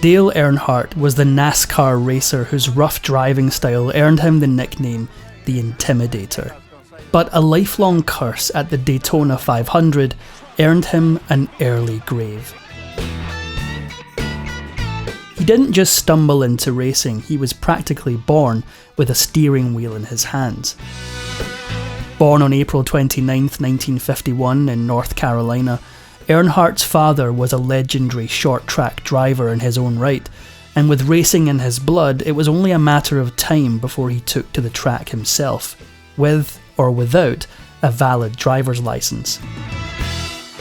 Dale Earnhardt was the NASCAR racer whose rough driving style earned him the nickname the Intimidator. But a lifelong curse at the Daytona 500 earned him an early grave. He didn't just stumble into racing, he was practically born with a steering wheel in his hands. Born on April 29, 1951 in North Carolina, Earnhardt's father was a legendary short-track driver in his own right, and with racing in his blood, it was only a matter of time before he took to the track himself, with or without a valid driver's license.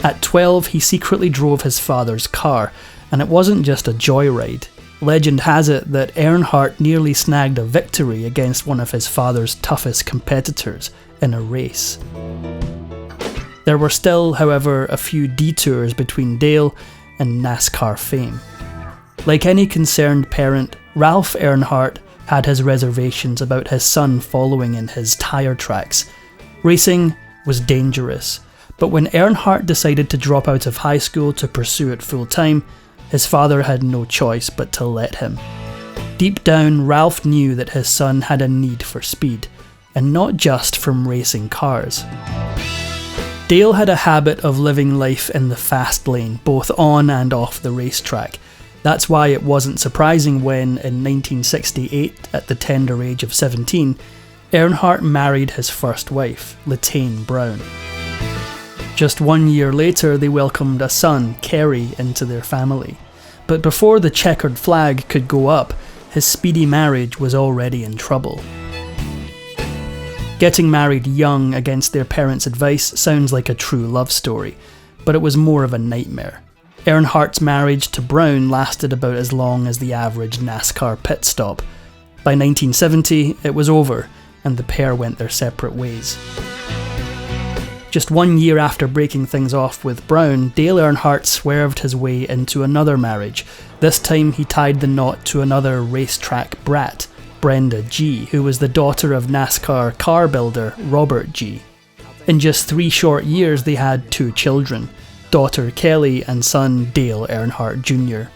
At 12, he secretly drove his father's car, and it wasn't just a joyride. Legend has it that Earnhardt nearly snagged a victory against one of his father's toughest competitors in a race. There were still, however, a few detours between Dale and NASCAR fame. Like any concerned parent, Ralph Earnhardt had his reservations about his son following in his tire tracks. Racing was dangerous, but when Earnhardt decided to drop out of high school to pursue it full-time, his father had no choice but to let him. Deep down, Ralph knew that his son had a need for speed, and not just from racing cars. Dale had a habit of living life in the fast lane, both on and off the racetrack. That's why it wasn't surprising when, in 1968, at the tender age of 17, Earnhardt married his first wife, Latane Brown. Just 1 year later, they welcomed a son, Kerry, into their family. But before the checkered flag could go up, his speedy marriage was already in trouble. Getting married young against their parents' advice sounds like a true love story, but it was more of a nightmare. Earnhardt's marriage to Brown lasted about as long as the average NASCAR pit stop. By 1970, it was over, and the pair went their separate ways. Just 1 year after breaking things off with Brown, Dale Earnhardt swerved his way into another marriage. This time he tied the knot to another racetrack brat, Brenda G., who was the daughter of NASCAR car builder Robert G. In just 3 short years they had 2 children, daughter Kelly and son Dale Earnhardt Jr.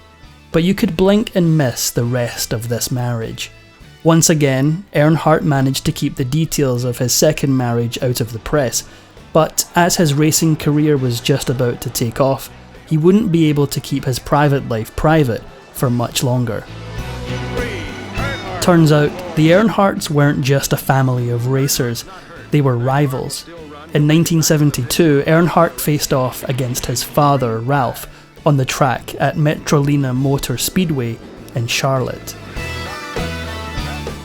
But you could blink and miss the rest of this marriage. Once again, Earnhardt managed to keep the details of his second marriage out of the press, but as his racing career was just about to take off, he wouldn't be able to keep his private life private for much longer. Turns out, the Earnhardts weren't just a family of racers, they were rivals. In 1972, Earnhardt faced off against his father, Ralph, on the track at Metrolina Motor Speedway in Charlotte.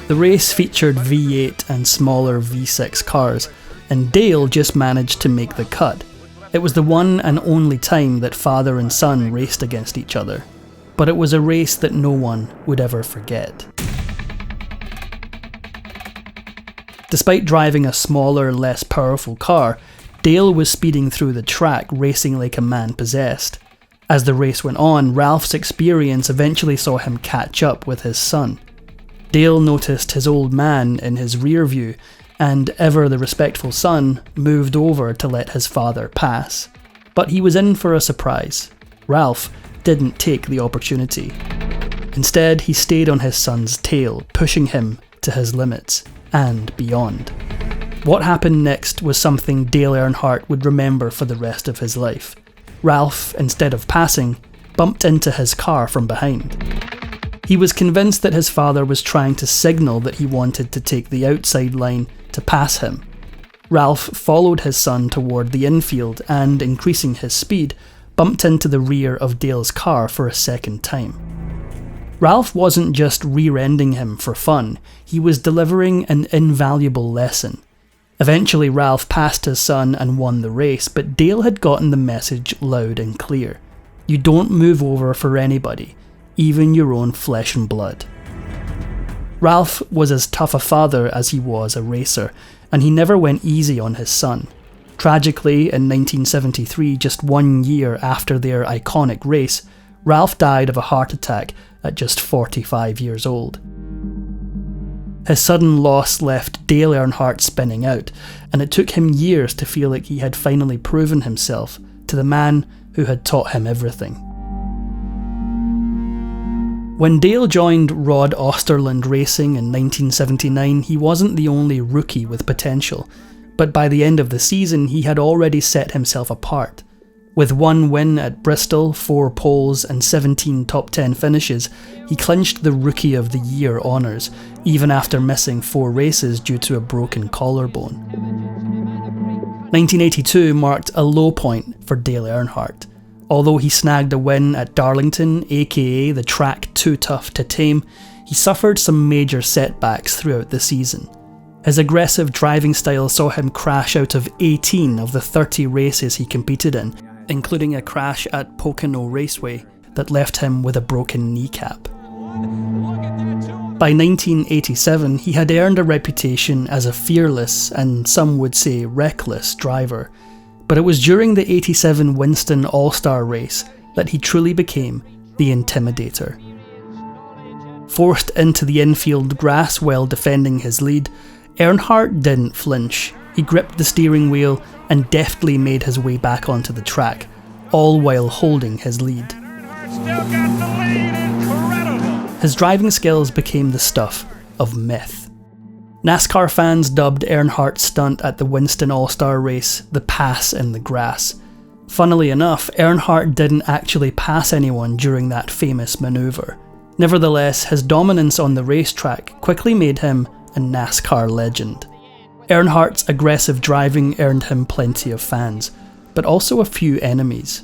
The race featured V8 and smaller V6 cars, and Dale just managed to make the cut. It was the one and only time that father and son raced against each other, but it was a race that no one would ever forget. Despite driving a smaller, less powerful car, Dale was speeding through the track, racing like a man possessed. As the race went on, Ralph's experience eventually saw him catch up with his son. Dale noticed his old man in his rear view, and ever the respectful son moved over to let his father pass. But he was in for a surprise. Ralph didn't take the opportunity. Instead, he stayed on his son's tail, pushing him to his limits and beyond. What happened next was something Dale Earnhardt would remember for the rest of his life. Ralph, instead of passing, bumped into his car from behind. He was convinced that his father was trying to signal that he wanted to take the outside line to pass him. Ralph followed his son toward the infield and, increasing his speed, bumped into the rear of Dale's car for a second time. Ralph wasn't just rear-ending him for fun, he was delivering an invaluable lesson. Eventually Ralph passed his son and won the race, but Dale had gotten the message loud and clear. You don't move over for anybody, even your own flesh and blood. Ralph was as tough a father as he was a racer, and he never went easy on his son. Tragically, in 1973, just 1 year after their iconic race, Ralph died of a heart attack at just 45 years old. His sudden loss left Dale Earnhardt spinning out, and it took him years to feel like he had finally proven himself to the man who had taught him everything. When Dale joined Rod Osterland Racing in 1979, he wasn't the only rookie with potential, but by the end of the season he had already set himself apart. With 1 win at Bristol, 4 poles and 17 top 10 finishes, he clinched the Rookie of the Year honours, even after missing 4 races due to a broken collarbone. 1982 marked a low point for Dale Earnhardt. Although he snagged a win at Darlington, aka the track too tough to tame, he suffered some major setbacks throughout the season. His aggressive driving style saw him crash out of 18 of the 30 races he competed in, including a crash at Pocono Raceway that left him with a broken kneecap. By 1987, he had earned a reputation as a fearless and some would say reckless driver, but it was during the 87 Winston All-Star race that he truly became the Intimidator. Forced into the infield grass while defending his lead, Earnhardt didn't flinch. He gripped the steering wheel and deftly made his way back onto the track, all while holding his lead. His driving skills became the stuff of myth. NASCAR fans dubbed Earnhardt's stunt at the Winston All-Star race the pass in the grass. Funnily enough, Earnhardt didn't actually pass anyone during that famous manoeuvre. Nevertheless, his dominance on the racetrack quickly made him a NASCAR legend. Earnhardt's aggressive driving earned him plenty of fans, but also a few enemies.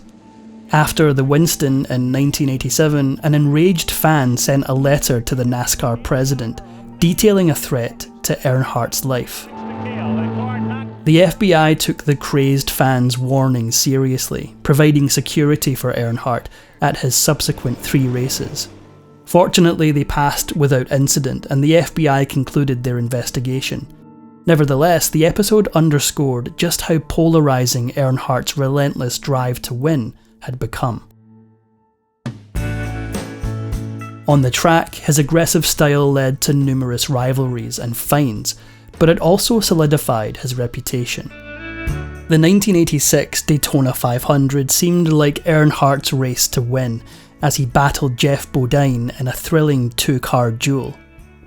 After the Winston in 1987, an enraged fan sent a letter to the NASCAR president detailing a threat to Earnhardt's life. The FBI took the crazed fan's warning seriously, providing security for Earnhardt at his subsequent 3 races. Fortunately, they passed without incident, and the FBI concluded their investigation. Nevertheless, the episode underscored just how polarising Earnhardt's relentless drive to win had become. On the track, his aggressive style led to numerous rivalries and fines, but it also solidified his reputation. The 1986 Daytona 500 seemed like Earnhardt's race to win, as he battled Jeff Bodine in a thrilling 2-car duel.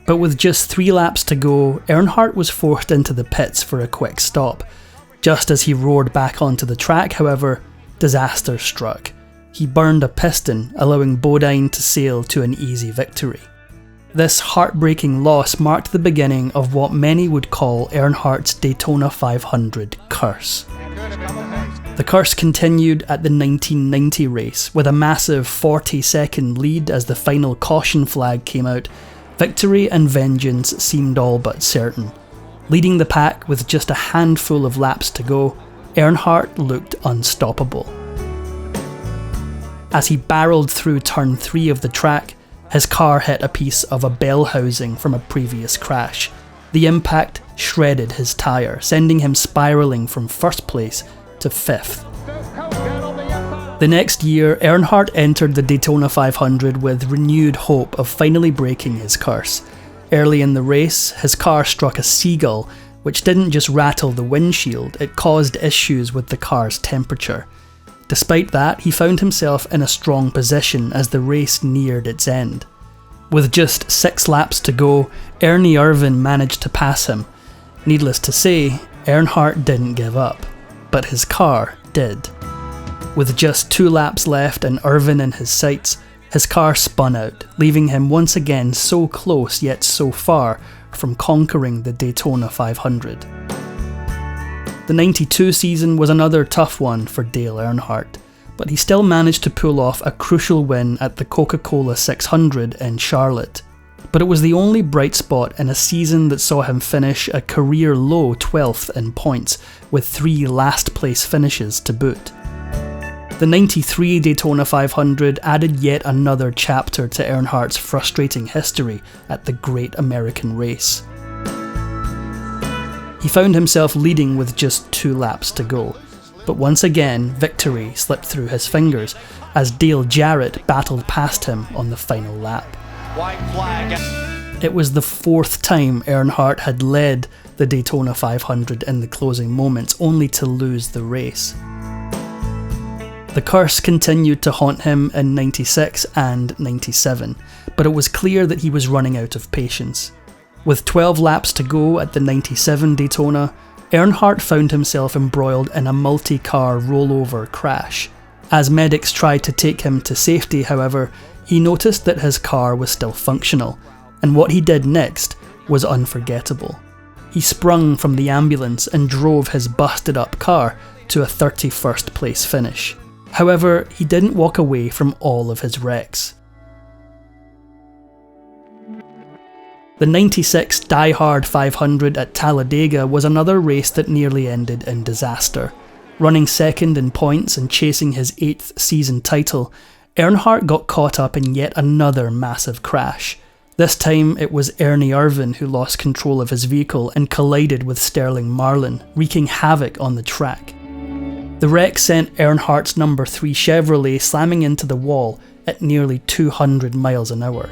But with just 3 laps to go, Earnhardt was forced into the pits for a quick stop. Just as he roared back onto the track, however, disaster struck. He burned a piston, allowing Bodine to sail to an easy victory. This heartbreaking loss marked the beginning of what many would call Earnhardt's Daytona 500 curse. The curse continued at the 1990 race, with a massive 40-second lead as the final caution flag came out. Victory and vengeance seemed all but certain. Leading the pack with just a handful of laps to go, Earnhardt looked unstoppable. As he barreled through turn 3 of the track, his car hit a piece of a bell housing from a previous crash. The impact shredded his tyre, sending him spiralling from first place to 5th. The next year, Earnhardt entered the Daytona 500 with renewed hope of finally breaking his curse. Early in the race, his car struck a seagull, which didn't just rattle the windshield, it caused issues with the car's temperature. Despite that, he found himself in a strong position as the race neared its end. With just 6 laps to go, Ernie Irvan managed to pass him. Needless to say, Earnhardt didn't give up, but his car did. With just 2 laps left and Irvan in his sights, his car spun out, leaving him once again so close yet so far from conquering the Daytona 500. The 92 season was another tough one for Dale Earnhardt, but he still managed to pull off a crucial win at the Coca-Cola 600 in Charlotte. But it was the only bright spot in a season that saw him finish a career-low 12th in points, with 3 last-place finishes to boot. The 93 Daytona 500 added yet another chapter to Earnhardt's frustrating history at the Great American Race. He found himself leading with just 2 laps to go, but once again victory slipped through his fingers as Dale Jarrett battled past him on the final lap. White flag. It was the 4th time Earnhardt had led the Daytona 500 in the closing moments, only to lose the race. The curse continued to haunt him in 96 and 97, but it was clear that he was running out of patience. With 12 laps to go at the 97 Daytona, Earnhardt found himself embroiled in a multi-car rollover crash. As medics tried to take him to safety, however, he noticed that his car was still functional, and what he did next was unforgettable. He sprung from the ambulance and drove his busted up car to a 31st place finish. However, he didn't walk away from all of his wrecks. The 96 Die Hard 500 at Talladega was another race that nearly ended in disaster. Running second in points and chasing his 8th season title, Earnhardt got caught up in yet another massive crash. This time it was Ernie Irvan who lost control of his vehicle and collided with Sterling Marlin, wreaking havoc on the track. The wreck sent Earnhardt's number 3 Chevrolet slamming into the wall at nearly 200 miles an hour.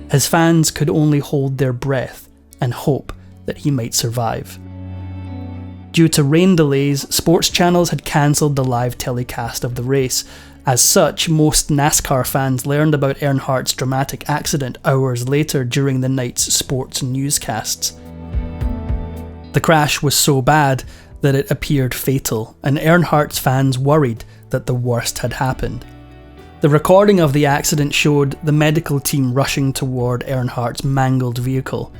His fans could only hold their breath and hope that he might survive. Due to rain delays, sports channels had cancelled the live telecast of the race. As such, most NASCAR fans learned about Earnhardt's dramatic accident hours later during the night's sports newscasts. The crash was so bad that it appeared fatal, and Earnhardt's fans worried that the worst had happened. The recording of the accident showed the medical team rushing toward Earnhardt's mangled vehicle.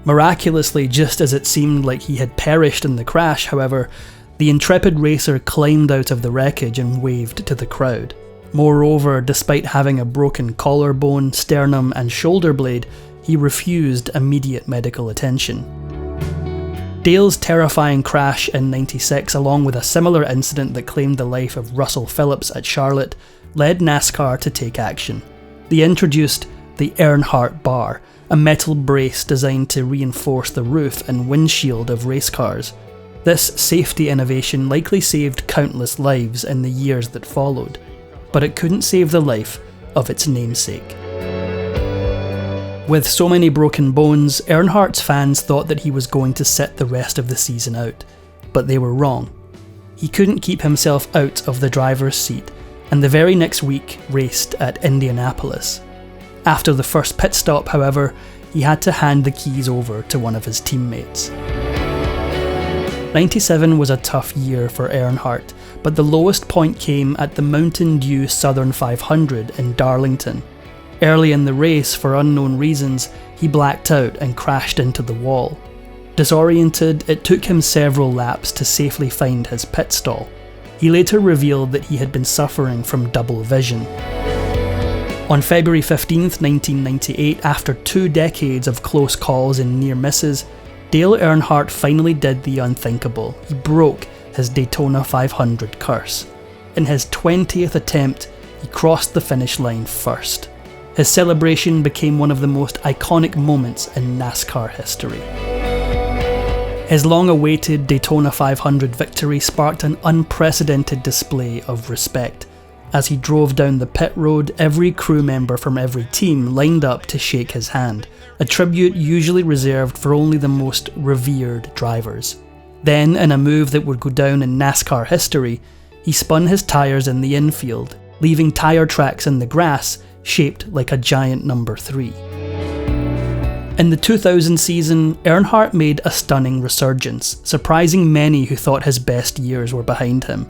Miraculously, just as it seemed like he had perished in the crash, however, the intrepid racer climbed out of the wreckage and waved to the crowd. Moreover, despite having a broken collarbone, sternum and shoulder blade, he refused immediate medical attention. Dale's terrifying crash in 96, along with a similar incident that claimed the life of Russell Phillips at Charlotte, led NASCAR to take action. They introduced the Earnhardt bar, a metal brace designed to reinforce the roof and windshield of race cars. This safety innovation likely saved countless lives in the years that followed, but it couldn't save the life of its namesake. With so many broken bones, Earnhardt's fans thought that he was going to sit the rest of the season out, but they were wrong. He couldn't keep himself out of the driver's seat, and the very next week raced at Indianapolis. After the first pit stop, however, he had to hand the keys over to one of his teammates. 97 was a tough year for Earnhardt, but the lowest point came at the Mountain Dew Southern 500 in Darlington. Early in the race, for unknown reasons, he blacked out and crashed into the wall. Disoriented, it took him several laps to safely find his pit stall. He later revealed that he had been suffering from double vision. On February 15, 1998, after 2 decades of close calls and near misses, Dale Earnhardt finally did the unthinkable. He broke his Daytona 500 curse. In his 20th attempt, he crossed the finish line first. His celebration became one of the most iconic moments in NASCAR history. His long-awaited Daytona 500 victory sparked an unprecedented display of respect. As he drove down the pit road, every crew member from every team lined up to shake his hand, a tribute usually reserved for only the most revered drivers. Then, in a move that would go down in NASCAR history, he spun his tyres in the infield, leaving tyre tracks in the grass shaped like a giant number 3. In the 2000 season, Earnhardt made a stunning resurgence, surprising many who thought his best years were behind him.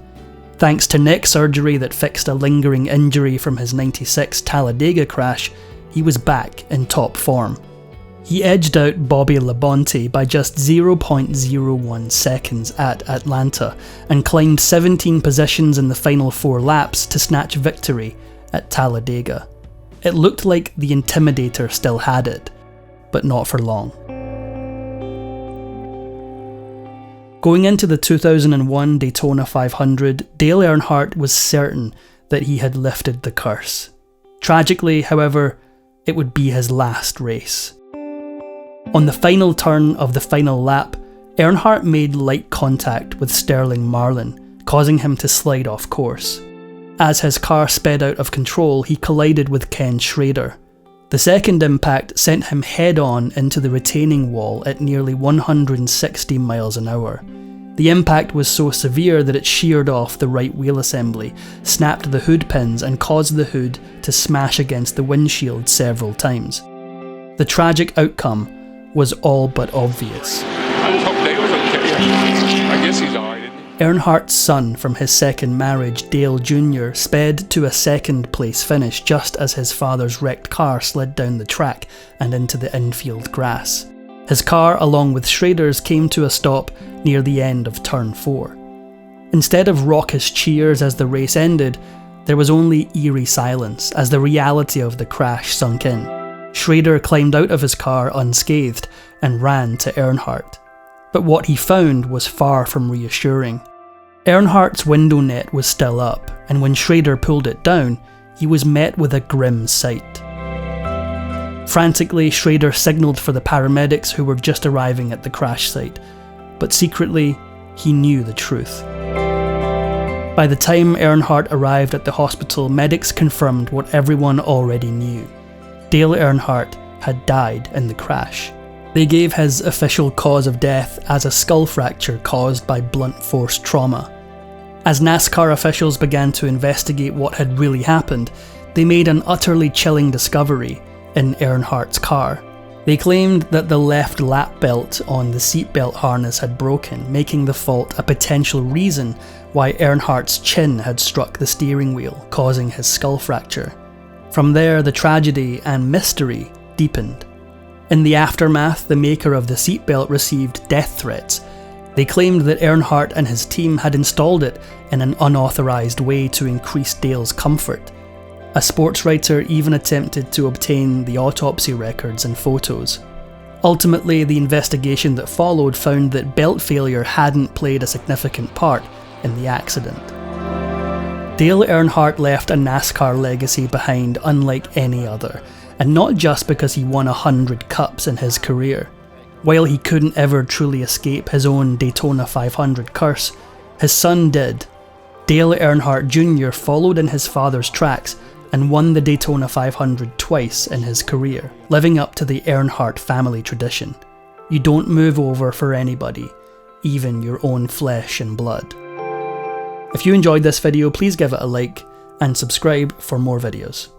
Thanks to neck surgery that fixed a lingering injury from his 96 Talladega crash, he was back in top form. He edged out Bobby Labonte by just 0.01 seconds at Atlanta and climbed 17 positions in the final 4 laps to snatch victory at Talladega. It looked like the Intimidator still had it, but not for long. Going into the 2001 Daytona 500, Dale Earnhardt was certain that he had lifted the curse. Tragically, however, it would be his last race. On the final turn of the final lap, Earnhardt made light contact with Sterling Marlin, causing him to slide off course. As his car sped out of control, he collided with Ken Schrader. The second impact sent him head-on into the retaining wall at nearly 160 miles an hour. The impact was so severe that it sheared off the right wheel assembly, snapped the hood pins and caused the hood to smash against the windshield several times. The tragic outcome was all but obvious. I just hope Dale's okay. I guess he's alright, isn't he? Earnhardt's son from his second marriage, Dale Jr., sped to a second place finish just as his father's wrecked car slid down the track and into the infield grass. His car, along with Schrader's, came to a stop near the end of turn 4. Instead of raucous cheers as the race ended, there was only eerie silence as the reality of the crash sunk in. Schrader climbed out of his car unscathed and ran to Earnhardt. But what he found was far from reassuring. Earnhardt's window net was still up, and when Schrader pulled it down, he was met with a grim sight. Frantically, Schrader signalled for the paramedics who were just arriving at the crash site, but secretly, he knew the truth. By the time Earnhardt arrived at the hospital, medics confirmed what everyone already knew. Dale Earnhardt had died in the crash. They gave his official cause of death as a skull fracture caused by blunt force trauma. As NASCAR officials began to investigate what had really happened, they made an utterly chilling discovery in Earnhardt's car. They claimed that the left lap belt on the seatbelt harness had broken, making the fault a potential reason why Earnhardt's chin had struck the steering wheel, causing his skull fracture. From there, the tragedy and mystery deepened. In the aftermath, the maker of the seatbelt received death threats. They claimed that Earnhardt and his team had installed it in an unauthorized way to increase Dale's comfort. A sports writer even attempted to obtain the autopsy records and photos. Ultimately, the investigation that followed found that belt failure hadn't played a significant part in the accident. Dale Earnhardt left a NASCAR legacy behind unlike any other, and not just because he won 100 cups in his career. While he couldn't ever truly escape his own Daytona 500 curse, his son did. Dale Earnhardt Jr. followed in his father's tracks and won the Daytona 500 twice in his career, living up to the Earnhardt family tradition. You don't move over for anybody, even your own flesh and blood. If you enjoyed this video, please give it a like and subscribe for more videos.